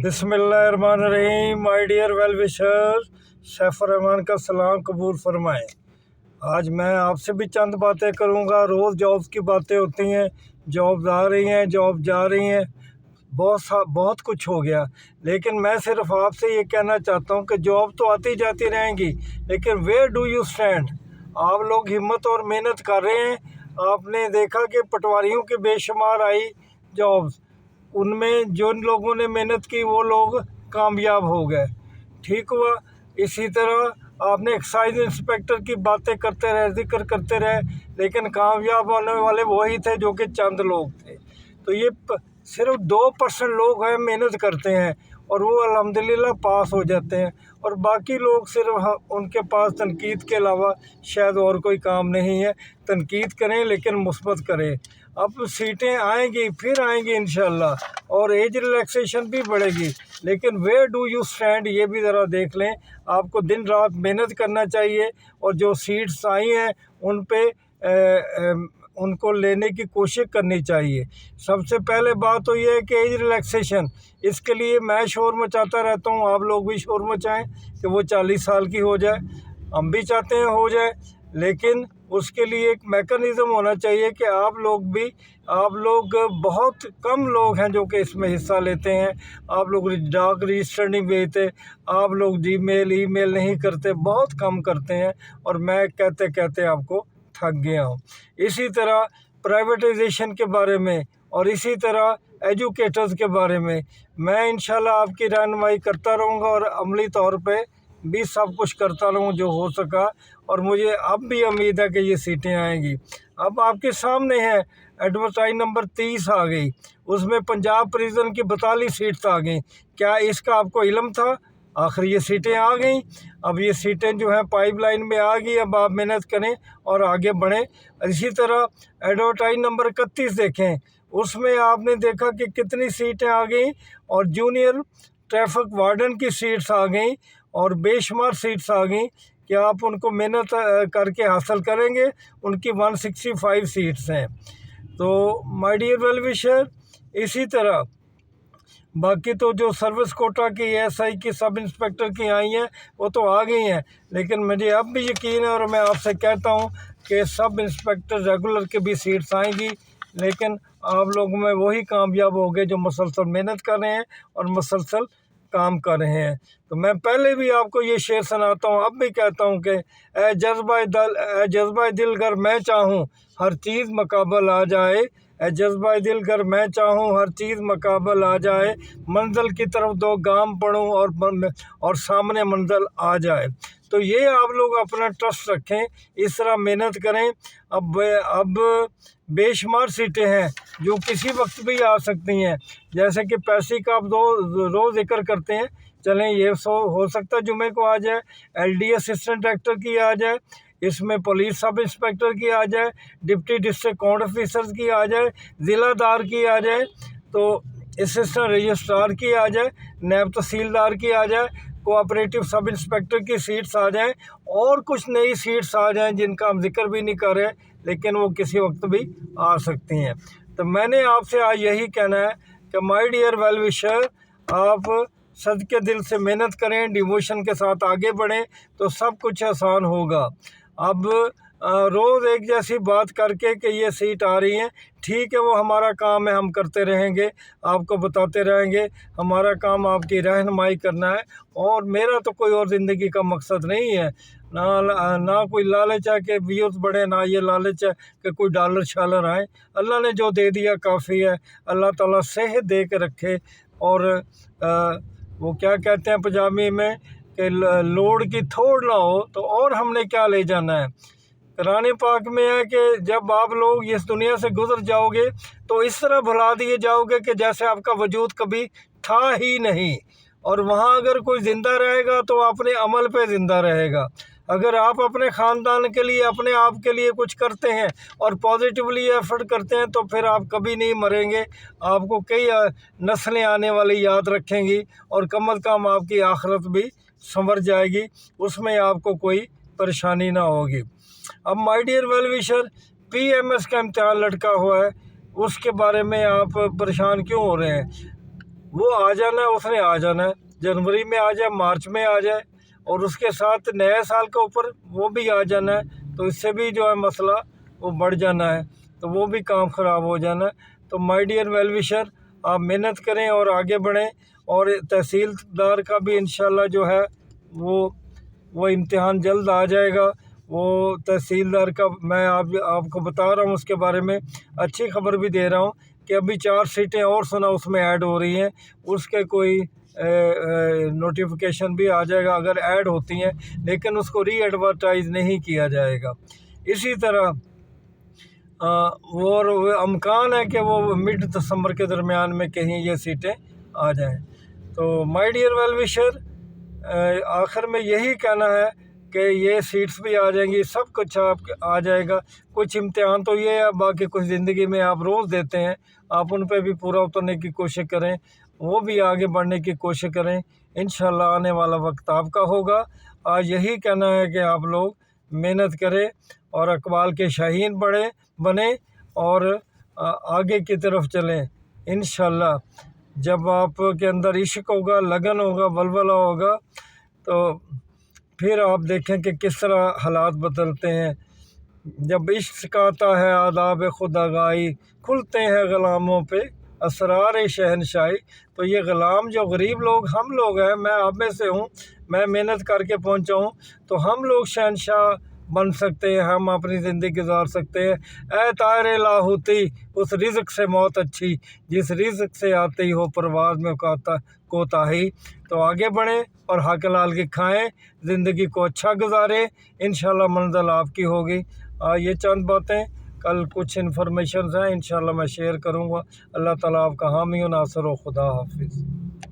बिस्मिल्लाहिर्रहमानिर्रहीम। My dear well wisher, Saifur Rahman का सलाम कबूल फरमाएँ। आज मैं आपसे भी चंद बातें करूंगा। रोज़ जॉब्स की बातें होती हैं, जॉब्स आ रही हैं, जॉब जा रही हैं, बहुत कुछ हो गया। लेकिन मैं सिर्फ आपसे ये कहना चाहता हूँ कि जॉब तो आती जाती रहेंगी, लेकिन वेयर डू यू स्टैंड? आप लोग हिम्मत और मेहनत कर रहे हैं। आपने देखा कि पटवारियों के बेशुमार आई जॉब्स, उनमें जिन लोगों ने मेहनत की वो लोग कामयाब हो गए। ठीक हुआ। इसी तरह आपने एक्साइज इंस्पेक्टर की बातें करते रहे, जिक्र करते रहे, लेकिन कामयाब होने वाले वही थे जो कि चंद लोग थे। तो ये सिर्फ 2% लोग हैं मेहनत करते हैं और वो अल्हम्दुलिल्लाह पास हो जाते हैं, और बाकी लोग सिर्फ उनके पास तनकीद के अलावा शायद और कोई काम नहीं है। तनकीद करें लेकिन मुस्बत करें। अब सीटें आएंगी, फिर आएंगी इंशाल्लाह, और एज रिलैक्सेशन भी बढ़ेगी। लेकिन वेयर डू यू स्टैंड, ये भी ज़रा देख लें। आपको दिन रात मेहनत करना चाहिए, और जो सीट्स आई हैं उन पे उनको लेने की कोशिश करनी चाहिए। सबसे पहले बात तो ये है कि एज रिलैक्सेशन, इसके लिए मैं शोर मचाता रहता हूँ, आप लोग भी शोर मचाएं कि वो 40 साल की हो जाए। हम भी चाहते हैं हो जाए, लेकिन उसके लिए एक मैकेनिज़्म होना चाहिए कि आप लोग बहुत कम लोग हैं जो कि इसमें हिस्सा लेते हैं। आप लोग डाक रजिस्टर नहीं भेजते, आप लोग जीमेल ईमेल नहीं करते, बहुत कम करते हैं, और मैं कहते कहते आपको थक गया हूँ। इसी तरह प्राइवेटाइजेशन के बारे में और इसी तरह एजुकेटर्स के बारे में मैं इंशाल्लाह आपकी रहनुमाई करता रहूँगा, और अमली तौर पे भी सब कुछ करता रहूँ जो हो सका। और मुझे अब भी उम्मीद है कि ये सीटें आएंगी। अब आपके सामने है एडवर्टाइज नंबर 30 आ गई, उसमें पंजाब प्रिजन की 42 सीट्स आ गई। क्या इसका आपको इल्म था? आखिर ये सीटें आ गई। अब ये सीटें जो हैं पाइपलाइन में आ गई। अब आप मेहनत करें और आगे बढ़ें। इसी तरह एडवर्टाइज नंबर 31 देखें, उसमें आपने देखा कि कितनी सीटें आ गई, और जूनियर ट्रैफिक वार्डन की सीट्स आ गई, और बेशुमार सीट्स आ गई कि आप उनको मेहनत करके हासिल करेंगे। उनकी 165 सीट्स हैं। तो माय डियर वेल विशर, इसी तरह बाकी तो जो सर्विस कोटा की एसआई की सब इंस्पेक्टर की आई हैं वो तो आ गई हैं, लेकिन मुझे अब भी यकीन है और मैं आपसे कहता हूँ कि सब इंस्पेक्टर रेगुलर की भी सीट्स आएंगी। लेकिन आप लोगों में वही कामयाब हो गए जो मुसलसल मेहनत कर रहे हैं और मुसलसल काम कर रहे हैं। तो मैं पहले भी आपको ये शेर सुनाता हूँ, अब भी कहता हूँ कि ए जज्बा दिल गर मैं चाहूँ हर चीज़ मुकाबल आ जाए। ए जज्बा दिल गर मैं चाहूँ हर चीज़ मुकाबल आ जाए। मंजिल की तरफ 2 गाम पढ़ूँ और सामने मंजिल आ जाए। तो ये आप लोग अपना ट्रस्ट रखें, इस तरह मेहनत करें। अब बेशुमार सीटें हैं जो किसी वक्त भी आ सकती हैं, जैसे कि पैसे का आप रोज़ जिक्र करते हैं। चलें, ये हो सकता है जुमे को आ जाए, एलडी असिस्टेंट डायरेक्टर की आ जाए, इसमें पुलिस सब इंस्पेक्टर की आ जाए, डिप्टी डिस्ट्रिक्ट काउंट ऑफिसर की आ जाए, ज़िलादार की आ जाए, तो असिस्टेंट रजिस्ट्रार की आ जाए, नायब तहसीलदार की आ जाए, कोऑपरेटिव सब इंस्पेक्टर की सीट्स आ जाएं, और कुछ नई सीट्स आ जाएं जिनका हम जिक्र भी नहीं कर रहे, लेकिन वो किसी वक्त भी आ सकती हैं। तो मैंने आपसे आज यही कहना है कि माय डियर वेल विशर, आप सदके दिल से मेहनत करें, डिवोशन के साथ आगे बढ़ें, तो सब कुछ आसान होगा। अब रोज़ एक जैसी बात करके कि ये सीट आ रही है, ठीक है, वो हमारा काम है, हम करते रहेंगे, आपको बताते रहेंगे। हमारा काम आपकी रहनुमाई करना है, और मेरा तो कोई और ज़िंदगी का मकसद नहीं है। ना कोई लालच है कि व्यूज़ बढ़े, ना ये लालच है कि कोई डॉलर शालर आए। अल्लाह ने जो दे दिया काफ़ी है। अल्लाह ताला सेहत दे के रखे, और वो क्या कहते हैं पंजाबी में कि लोड़ की थोड़ ना हो तो और हमने क्या ले जाना है। कुरान पाक में है कि जब आप लोग इस दुनिया से गुजर जाओगे तो इस तरह भुला दिए जाओगे कि जैसे आपका वजूद कभी था ही नहीं, और वहाँ अगर कोई ज़िंदा रहेगा तो अपने अमल पे ज़िंदा रहेगा। अगर आप अपने ख़ानदान के लिए, अपने आप के लिए कुछ करते हैं और पॉजिटिवली एफर्ट करते हैं, तो फिर आप कभी नहीं मरेंगे। आपको कई नस्लें आने वाली याद रखेंगी, और कम अज़ कम आपकी आखिरत भी संवर जाएगी, उसमें आपको कोई परेशानी ना होगी। अब my dear well wisher, PMS का इम्तिहान लटका हुआ है, उसके बारे में आप परेशान क्यों हो रहे हैं? वो आ जाना है, उसने आ जाना है, जनवरी में आ जाए, मार्च में आ जाए, और उसके साथ नए साल के ऊपर वो भी आ जाना है, तो इससे भी जो है मसला वो बढ़ जाना है, तो वो भी काम ख़राब हो जाना है। तो माय डियर वेल विशर, आप मेहनत करें और आगे बढ़ें, और तहसीलदार का भी इंशाल्लाह जो है वो इम्तिहान जल्द आ जाएगा। वो तहसीलदार का मैं आपको बता रहा हूँ, उसके बारे में अच्छी खबर भी दे रहा हूँ कि अभी 4 सीटें और सुना उसमें ऐड हो रही हैं, उसके कोई नोटिफिकेशन भी आ जाएगा अगर ऐड होती हैं, लेकिन उसको री एडवर्टाइज नहीं किया जाएगा। इसी तरह और अमकान है कि वो मिड दिसंबर के दरमियान में कहीं ये सीटें आ जाएं। तो माय डियर वेल विशर, आखिर में यही कहना है कि ये सीट्स भी आ जाएंगी, सब कुछ आप आ जाएगा। कुछ इम्तिहान तो ये है, बाकी कुछ ज़िंदगी में आप रोज़ देते हैं, आप उन पे भी पूरा उतरने की कोशिश करें, वो भी आगे बढ़ने की कोशिश करें। इंशाल्लाह आने वाला वक्त आपका होगा। आज यही कहना है कि आप लोग मेहनत करें और इकबाल के शाहीन बने और आगे की तरफ चलें। इंशाल्लाह जब आपके अंदर इश्क होगा, लगन होगा, वलवला होगा, तो फिर आप देखें कि किस तरह हालात बदलते हैं। जब इश्क सिखाता है आदाब खुदागाई, खुलते हैं ग़ुलामों पे असरार शहनशाही। तो ये ग़ुलाम जो गरीब लोग हम लोग हैं, मैं आप में से हूँ, मैं मेहनत करके पहुँचा हूँ, तो हम लोग शहनशाह बन सकते हैं, हम अपनी ज़िंदगी गुजार सकते हैं। ऐ तारे लाहौती, उस रिज़्क़ से मौत अच्छी, जिस रिज़्क़ से आती हो परवाज़ में कोताही। तो आगे बढ़ें और हक हलाल की खाएँ, ज़िंदगी को अच्छा गुजारें, इंशाल्लाह मंज़िल आपकी होगी। ये चंद बातें, कल कुछ इन्फॉर्मेशन हैं इंशाल्लाह मैं शेयर करूँगा। अल्लाह ताला आपका हामी व नासिर व खुदा हाफिज़।